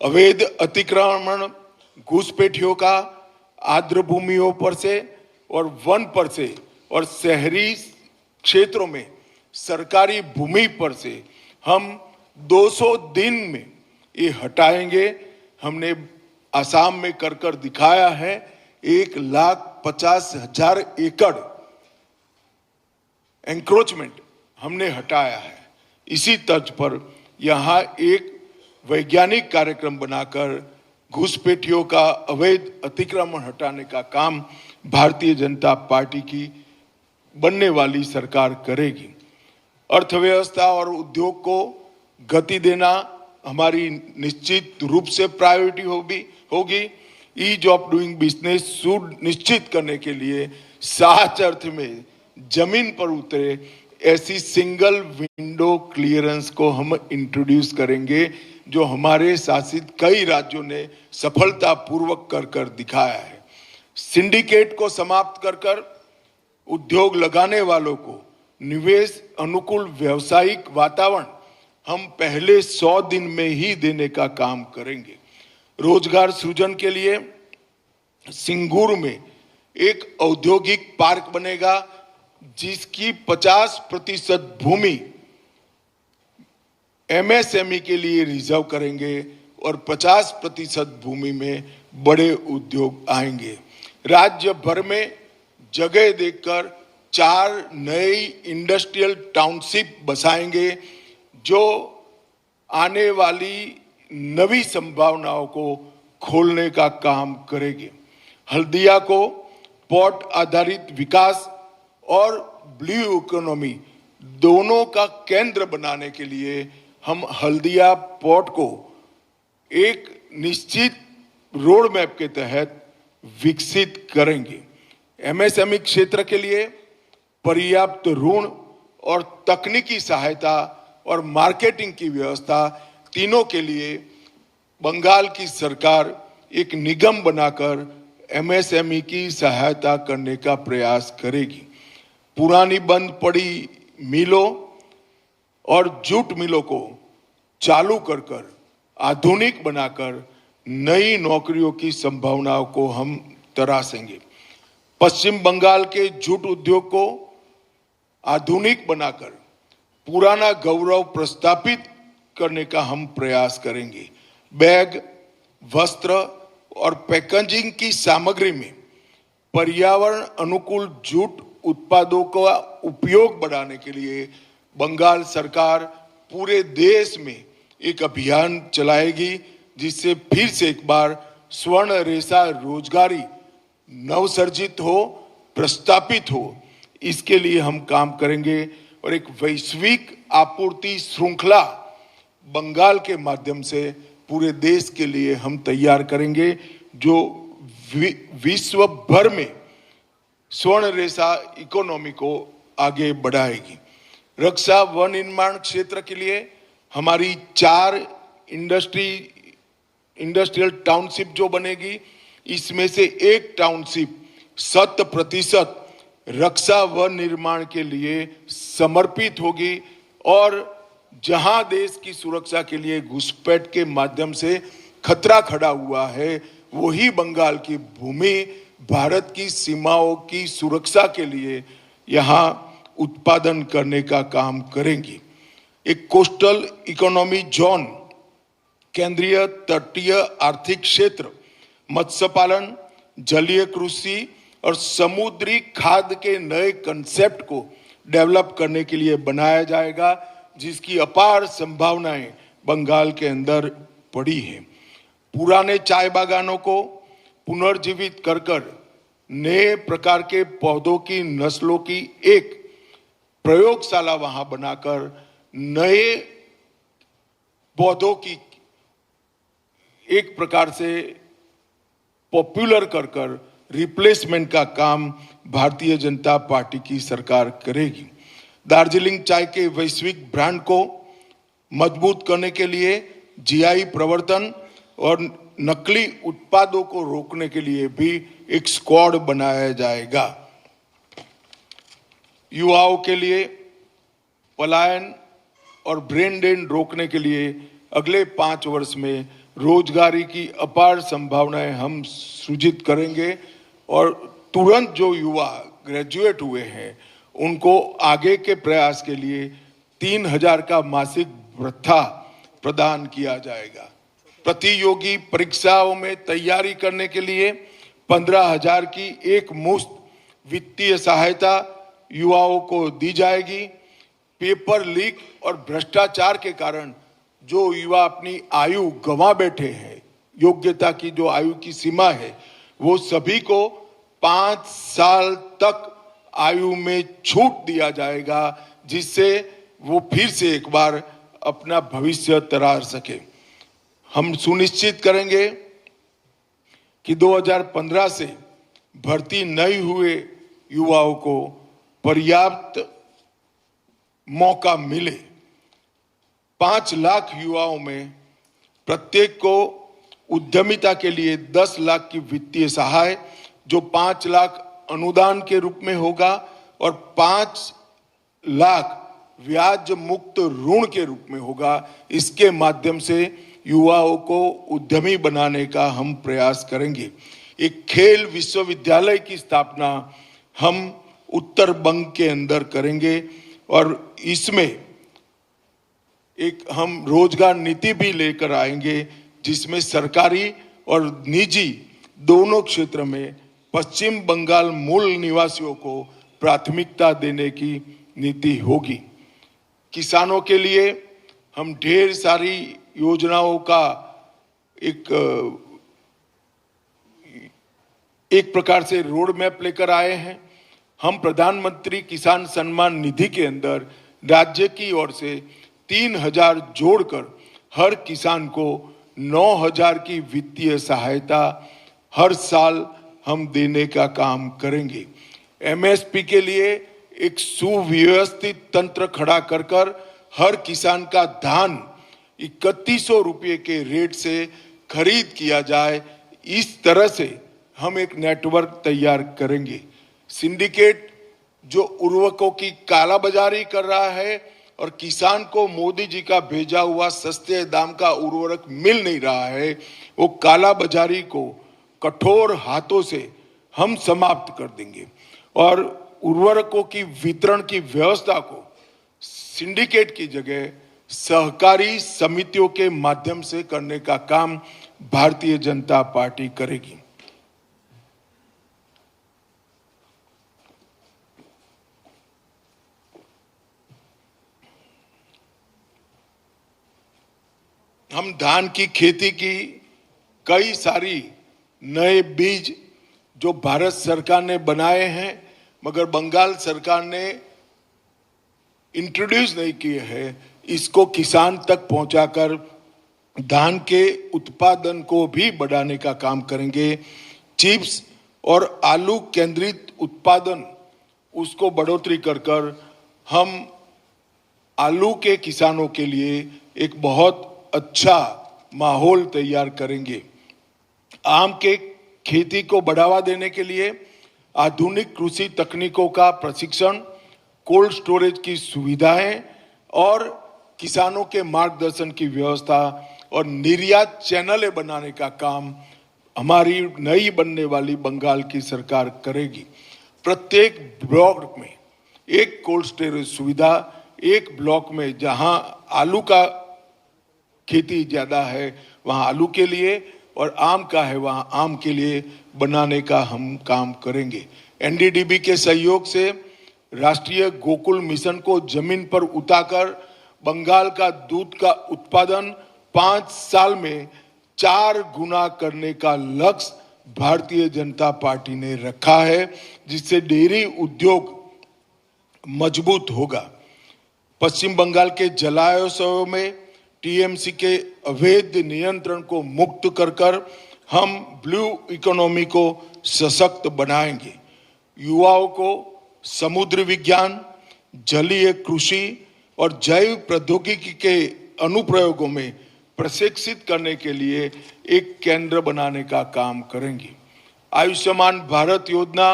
अवैध अतिक्रमण, घुसपैठियों का आर्द्र भूमियों पर से और वन पर से और शहरी क्षेत्रों में सरकारी भूमि पर से हम 200 दिन में ये हटाएंगे। हमने आसाम में कर दिखाया है। 1,50,000 एकड़ एंक्रोचमेंट हमने हटाया है। इसी तर्ज पर यहाँ एक वैज्ञानिक कार्यक्रम बनाकर घुसपैठियों का अवैध अतिक्रमण हटाने का काम भारतीय जनता पार्टी की बनने वाली सरकार करेगी। अर्थव्यवस्था और उद्योग को गति देना हमारी निश्चित रूप से प्रायोरिटी होगी। ईज ऑफ डूइंग बिजनेस सुनिश्चित करने के लिए सच अर्थ में जमीन पर उतरे ऐसी सिंगल विंडो क्लियरेंस को हम इंट्रोड्यूस करेंगे, जो हमारे शासित कई राज्यों ने सफलतापूर्वक कर दिखाया है। सिंडिकेट को समाप्त कर उद्योग लगाने वालों को निवेश अनुकूल व्यावसायिक वातावरण हम पहले 100 दिन में ही देने का काम करेंगे। रोजगार सृजन के लिए सिंगूर में एक औद्योगिक पार्क बनेगा, जिसकी 50% भूमि एमएसएमई के लिए रिजर्व करेंगे और 50% भूमि में बड़े उद्योग आएंगे। राज्य भर में जगह देकर 4 नई इंडस्ट्रियल टाउनशिप बसाएंगे, जो आने वाली नवी संभावनाओं को खोलने का काम करेंगे। हल्दिया को पोर्ट आधारित विकास और ब्लू इकोनॉमी दोनों का केंद्र बनाने के लिए हम हल्दिया पोर्ट को एक निश्चित रोड मैप के तहत विकसित करेंगे। एमएसएमई क्षेत्र के लिए पर्याप्त ऋण और तकनीकी सहायता और मार्केटिंग की व्यवस्था तीनों के लिए बंगाल की सरकार एक निगम बनाकर एमएसएमई की सहायता करने का प्रयास करेगी। पुरानी बंद पड़ी मिलों और जूट मिलों को चालू कर आधुनिक बनाकर नई नौकरियों की संभावनाओं को हम तराशेंगे। पश्चिम बंगाल के जूट उद्योग को आधुनिक बनाकर पुराना गौरव प्रस्थापित करने का हम प्रयास करेंगे। बैग, वस्त्र और पैकेजिंग की सामग्री में पर्यावरण अनुकूल जूट उत्पादों का उपयोग बढ़ाने के लिए बंगाल सरकार पूरे देश में एक अभियान चलाएगी, जिससे फिर से एक बार स्वर्ण रेशा रोजगारी नवसर्जित हो, प्रस्थापित हो। इसके लिए हम काम करेंगे और एक वैश्विक आपूर्ति श्रृंखला बंगाल के माध्यम से पूरे देश के लिए हम तैयार करेंगे, जो विश्व भर में स्वर्ण रेशा इकोनॉमी को आगे बढ़ाएगी। रक्षा वन निर्माण क्षेत्र के लिए हमारी 4 इंडस्ट्रियल टाउनशिप जो बनेगी, इसमें से एक टाउनशिप 100% रक्षा वन निर्माण के लिए समर्पित होगी और जहां देश की सुरक्षा के लिए घुसपैठ के माध्यम से खतरा खड़ा हुआ है, वही बंगाल की भूमि भारत की सीमाओं की सुरक्षा के लिए यहां उत्पादन करने का काम करेंगी। एक कोस्टल इकोनॉमी जोन, केंद्रीय तटीय आर्थिक क्षेत्र, मत्स्य पालन, जलीय कृषि और समुद्री खाद्य के नए कंसेप्ट को डेवलप करने के लिए बनाया जाएगा, जिसकी अपार संभावनाएं बंगाल के अंदर पड़ी हैं। पुराने चाय बागानों को पुनर्जीवित कर नए प्रकार के पौधों की नस्लों की एक प्रयोगशाला वहां बनाकर नए पौधों की एक प्रकार से पॉपुलर कर रिप्लेसमेंट का काम भारतीय जनता पार्टी की सरकार करेगी। दार्जिलिंग चाय के वैश्विक ब्रांड को मजबूत करने के लिए जीआई प्रवर्तन और नकली उत्पादों को रोकने के लिए भी एक स्क्वाड बनाया जाएगा। युवाओं के लिए पलायन और ब्रेन ड्रेन रोकने के लिए अगले 5 वर्ष में रोजगारी की अपार संभावनाएं हम सृजित करेंगे और तुरंत जो युवा ग्रेजुएट हुए हैं उनको आगे के प्रयास के लिए 3,000 का मासिक भत्ता प्रदान किया जाएगा। प्रतियोगी परीक्षाओं में तैयारी करने के लिए 15,000 की एक मुश्त वित्तीय सहायता युवाओं को दी जाएगी। पेपर लीक और भ्रष्टाचार के कारण जो युवा अपनी आयु गंवा बैठे हैं, योग्यता की जो आयु की सीमा है, वो सभी को 5 साल तक आयु में छूट दिया जाएगा, जिससे वो फिर से एक बार अपना भविष्य तरार सके। हम सुनिश्चित करेंगे कि 2015 से भर्ती नहीं हुए युवाओं को पर्याप्त मौका मिले। 5 लाख युवाओं में प्रत्येक को उद्यमिता के लिए 10 लाख की वित्तीय सहाय, जो 5 लाख अनुदान के रूप में होगा और 5 लाख ब्याज मुक्त ऋण के रूप में होगा। इसके माध्यम से युवाओं को उद्यमी बनाने का हम प्रयास करेंगे। एक खेल विश्वविद्यालय की स्थापना हम उत्तर बंग के अंदर करेंगे और इसमें एक हम रोजगार नीति भी लेकर आएंगे, जिसमें सरकारी और निजी दोनों क्षेत्र में पश्चिम बंगाल मूल निवासियों को प्राथमिकता देने की नीति होगी। किसानों के लिए हम ढेर सारी योजनाओं का एक प्रकार से रोड मैप लेकर आए हैं। हम प्रधानमंत्री किसान सम्मान निधि के अंदर राज्य की ओर से 3,000 जोड़कर हर किसान को 9,000 की वित्तीय सहायता हर साल हम देने का काम करेंगे। एमएसपी के लिए एक सुव्यवस्थित तंत्र खड़ा कर हर किसान का धान 3100 रुपये के रेट से खरीद किया जाए। इस तरह से हम एक नेटवर्क तैयार करेंगे। सिंडिकेट जो उर्वरकों की कालाबाजारी कर रहा है और किसान को मोदी जी का भेजा हुआ सस्ते दाम का उर्वरक मिल नहीं रहा है, वो कालाबाजारी को कठोर हाथों से हम समाप्त कर देंगे और उर्वरकों की वितरण की व्यवस्था को सिंडिकेट की जगह सहकारी समितियों के माध्यम से करने का काम भारतीय जनता पार्टी करेगी। हम धान की खेती की कई सारी नए बीज जो भारत सरकार ने बनाए हैं मगर बंगाल सरकार ने इंट्रोड्यूस नहीं किए हैं, इसको किसान तक पहुंचाकर धान के उत्पादन को भी बढ़ाने का काम करेंगे। चिप्स और आलू केंद्रित उत्पादन उसको बढ़ोतरी कर हम आलू के किसानों के लिए एक बहुत अच्छा माहौल तैयार करेंगे। आम के खेती को बढ़ावा देने के लिए आधुनिक कृषि तकनीकों का प्रशिक्षण, कोल्ड स्टोरेज की सुविधाएं और किसानों के मार्गदर्शन की व्यवस्था और निर्यात चैनलें बनाने का काम हमारी नई बनने वाली बंगाल की सरकार करेगी। प्रत्येक ब्लॉक में एक कोल्ड स्टोरेज सुविधा, एक ब्लॉक में जहां आलू का खेती ज्यादा है वहां आलू के लिए और आम का है वहां आम के लिए बनाने का हम काम करेंगे। एनडीडीबी के सहयोग से राष्ट्रीय गोकुल मिशन को जमीन पर उतारकर बंगाल का दूध का उत्पादन 5 साल में 4 गुना करने का लक्ष्य भारतीय जनता पार्टी ने रखा है, जिससे डेयरी उद्योग मजबूत होगा। पश्चिम बंगाल के जलाशयों में टीएमसी के अवैध नियंत्रण को मुक्त कर हम ब्लू इकोनॉमी को सशक्त बनाएंगे। युवाओं को समुद्र विज्ञान, जलीय कृषि और जैव प्रौद्योगिकी के अनुप्रयोगों में प्रशिक्षित करने के लिए एक केंद्र बनाने का काम करेंगे। आयुष्मान भारत योजना,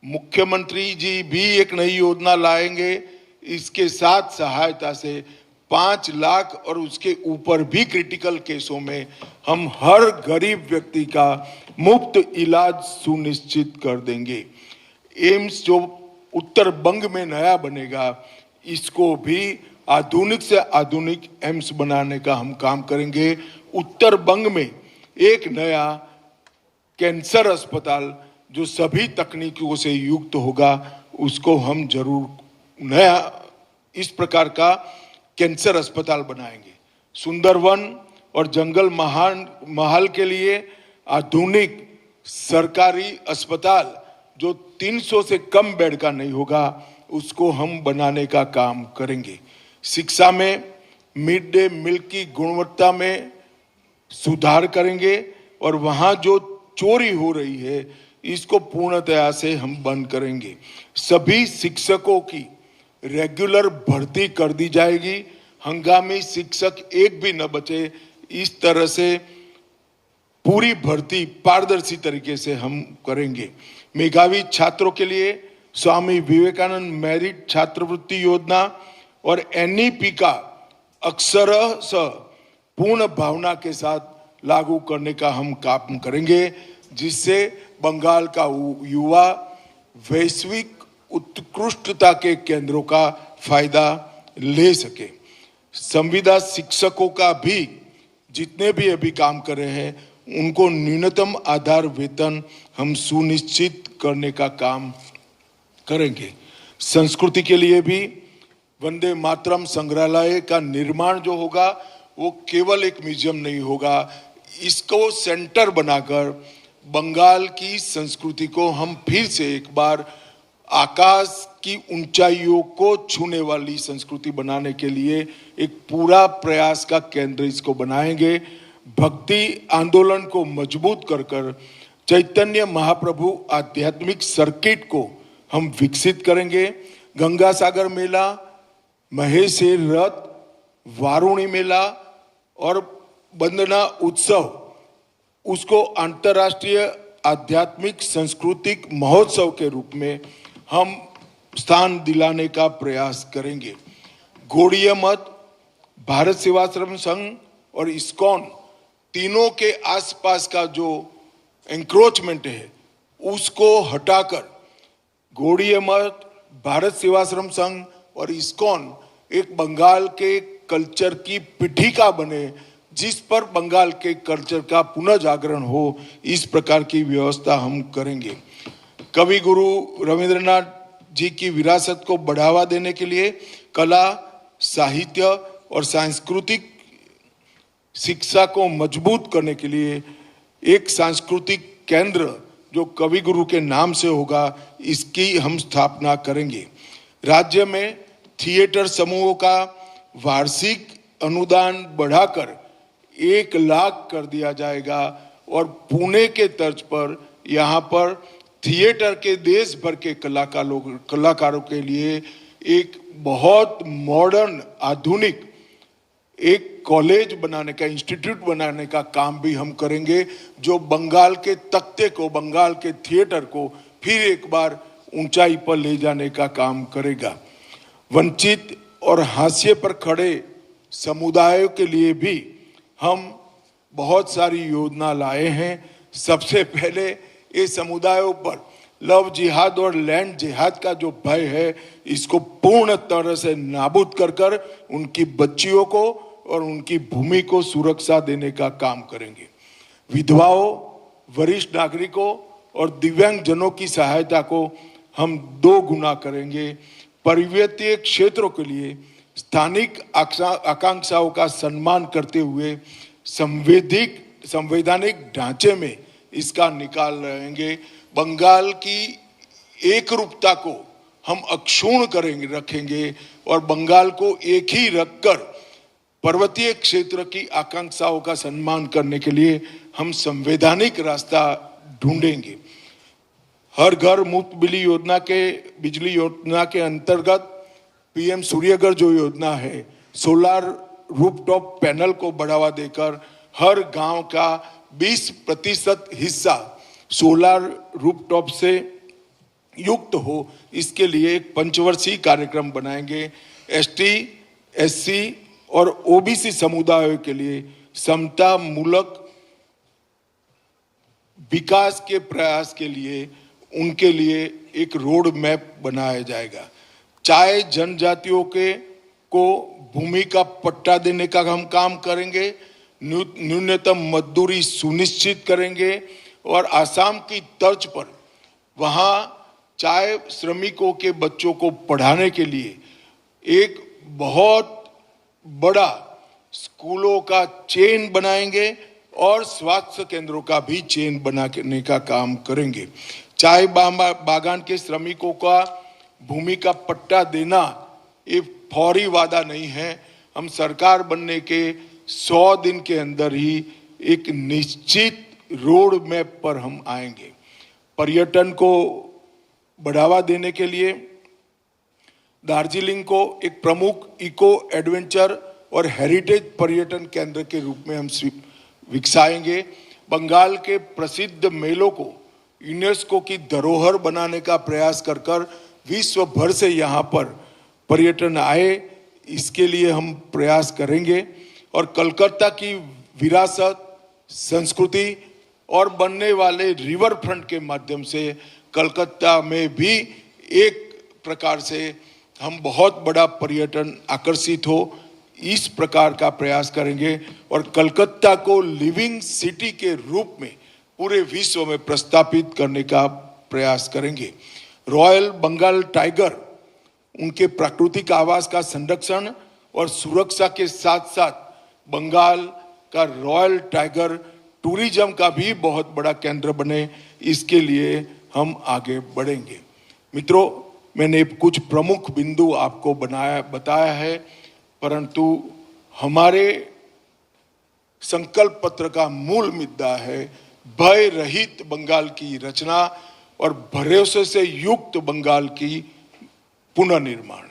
मुख्यमंत्री जी भी एक नई योजना लाएंगे। इसके साथ सहायता से 5 लाख और उसके ऊपर भी क्रिटिकल केसों में हम हर गरीब व्यक्ति का मुफ्त इलाज सुनिश्चित कर देंगे। एम्स जो उत्तर बंग में नया बनेगा, इसको भी आधुनिक से आधुनिक एम्स बनाने का हम काम करेंगे। उत्तर बंग में एक नया कैंसर अस्पताल जो सभी तकनीकों से युक्त होगा, उसको हम जरूर नया इस प्रकार का कैंसर अस्पताल बनाएंगे। सुंदरवन और जंगल महल के लिए आधुनिक सरकारी अस्पताल जो 300 से कम बेड का नहीं होगा, उसको हम बनाने का काम करेंगे। शिक्षा में मिड डे मील की गुणवत्ता में सुधार करेंगे और वहां जो चोरी हो रही है, इसको पूर्णतया से हम बंद करेंगे। सभी शिक्षकों की रेगुलर भर्ती कर दी जाएगी, हंगामी शिक्षक एक भी न बचे। इस तरह से पूरी भर्ती पारदर्शी तरीके से हम करेंगे। मेधावी छात्रों के लिए स्वामी विवेकानंद मेरिट छात्रवृत्ति योजना और एनईपी का अक्षरशः पूर्ण भावना के साथ लागू करने का हम काम करेंगे, जिससे बंगाल का युवा वैश्विक उत्कृष्टता के केंद्रों का फायदा ले सके। संविदा शिक्षकों का भी जितने भी अभी काम कर रहे हैं, उनको न्यूनतम आधार वेतन हम सुनिश्चित करने का काम करेंगे। संस्कृति के लिए भी वंदे मातरम संग्रहालय का निर्माण जो होगा, वो केवल एक म्यूजियम नहीं होगा, इसको सेंटर बनाकर बंगाल की संस्कृति को हम फिर से एक बार आकाश की ऊंचाइयों को छूने वाली संस्कृति बनाने के लिए एक पूरा प्रयास का केंद्र इसको बनाएंगे। भक्ति आंदोलन को मजबूत कर चैतन्य महाप्रभु आध्यात्मिक सर्किट को हम विकसित करेंगे। गंगा सागर मेला, महेश रथ, वारुणी मेला और वंदना उत्सव, उसको अंतर्राष्ट्रीय आध्यात्मिक सांस्कृतिक महोत्सव के रूप में हम स्थान दिलाने का प्रयास करेंगे। गौड़ीय मठ, भारत सेवाश्रम संघ और इस्कॉन तीनों के आसपास का जो एंक्रोचमेंट है, उसको हटाकर गौड़ीय मठ, भारत सेवाश्रम संघ और इस्कॉन एक बंगाल के कल्चर की पीठिका बने, जिस पर बंगाल के कल्चर का पुनः जागरण हो, इस प्रकार की व्यवस्था हम करेंगे। कवि गुरु रविंद्रनाथ जी की विरासत को बढ़ावा देने के लिए कला, साहित्य और सांस्कृतिक शिक्षा को मजबूत करने के लिए एक सांस्कृतिक केंद्र जो कवि गुरु के नाम से होगा, इसकी हम स्थापना करेंगे। राज्य में थिएटर समूहों का वार्षिक अनुदान बढ़ाकर 1 लाख कर दिया जाएगा और पुणे के तर्ज पर यहाँ पर थिएटर के देश भर के कलाकारों के लिए एक बहुत मॉडर्न आधुनिक एक कॉलेज बनाने का, इंस्टीट्यूट बनाने का काम भी हम करेंगे, जो बंगाल के तख्ते को, बंगाल के थिएटर को फिर एक बार ऊंचाई पर ले जाने का काम करेगा। वंचित और हाशिए पर खड़े समुदायों के लिए भी हम बहुत सारी योजना लाए हैं। सबसे पहले ये समुदायों पर लव जिहाद और लैंड जिहाद का जो भय है, इसको पूर्ण तरह से नाबूद कर उनकी बच्चियों को और उनकी भूमि को सुरक्षा देने का काम करेंगे। विधवाओं, वरिष्ठ नागरिकों और दिव्यांग जनों की सहायता को हम 2 गुना करेंगे। पर्वतीय क्षेत्रों के लिए स्थानिक आकांक्षाओं का सम्मान करते हुए संवैधानिक ढांचे में इसका निकाल रहेंगे। बंगाल की एकरूपता को हम अक्षुण्ण रखेंगे और बंगाल को एक ही रखकर पर्वतीय क्षेत्र की आकांक्षाओं का सम्मान करने के लिए हम संवैधानिक रास्ता ढूंढेंगे। हर घर मुफ्त बिजली योजना के अंतर्गत पीएम सूर्यघर जो योजना है, सोलार रूफटॉप पैनल को बढ़ावा देकर हर गांव का 20% हिस्सा सोलार रूफटॉप से युक्त हो, इसके लिए एक पंचवर्षीय कार्यक्रम बनाएंगे। एसटी, एससी और ओबीसी समुदायों के लिए समता मूलक विकास के प्रयास के लिए उनके लिए एक रोड मैप बनाया जाएगा। चाहे जनजातियों के को भूमि का पट्टा देने का हम काम करेंगे, न्यूनतम मजदूरी सुनिश्चित करेंगे और आसाम की तर्ज पर वहाँ चाहे श्रमिकों के बच्चों को पढ़ाने के लिए एक बहुत बड़ा स्कूलों का चेन बनाएंगे और स्वास्थ्य केंद्रों का भी चेन बनाने का काम करेंगे। चाय बागान के श्रमिकों का भूमि का पट्टा देना ये फौरी वादा नहीं है। हम सरकार बनने के 100 दिन के अंदर ही एक निश्चित रोड मैप पर हम आएंगे। पर्यटन को बढ़ावा देने के लिए दार्जिलिंग को एक प्रमुख इको एडवेंचर और हेरिटेज पर्यटन केंद्र के रूप में हम विकसाएंगे। बंगाल के प्रसिद्ध मेलों को यूनेस्को की धरोहर बनाने का प्रयास कर कर विश्व भर से यहाँ पर पर्यटन आए, इसके लिए हम प्रयास करेंगे। और कलकत्ता की विरासत, संस्कृति और बनने वाले रिवर फ्रंट के माध्यम से कलकत्ता में भी एक प्रकार से हम बहुत बड़ा पर्यटन आकर्षित हो, इस प्रकार का प्रयास करेंगे और कलकत्ता को लिविंग सिटी के रूप में पूरे विश्व में प्रस्थापित करने का प्रयास करेंगे। रॉयल बंगाल टाइगर उनके प्राकृतिक आवास का संरक्षण और सुरक्षा के साथ साथ बंगाल का रॉयल टाइगर टूरिज्म का भी बहुत बड़ा केंद्र बने, इसके लिए हम आगे बढ़ेंगे। मित्रों, मैंने कुछ प्रमुख बिंदु आपको बताया है, परंतु हमारे संकल्प पत्र का मूल मुद्दा है भय रहित बंगाल की रचना और भरोसे से युक्त बंगाल की पुनर्निर्माण।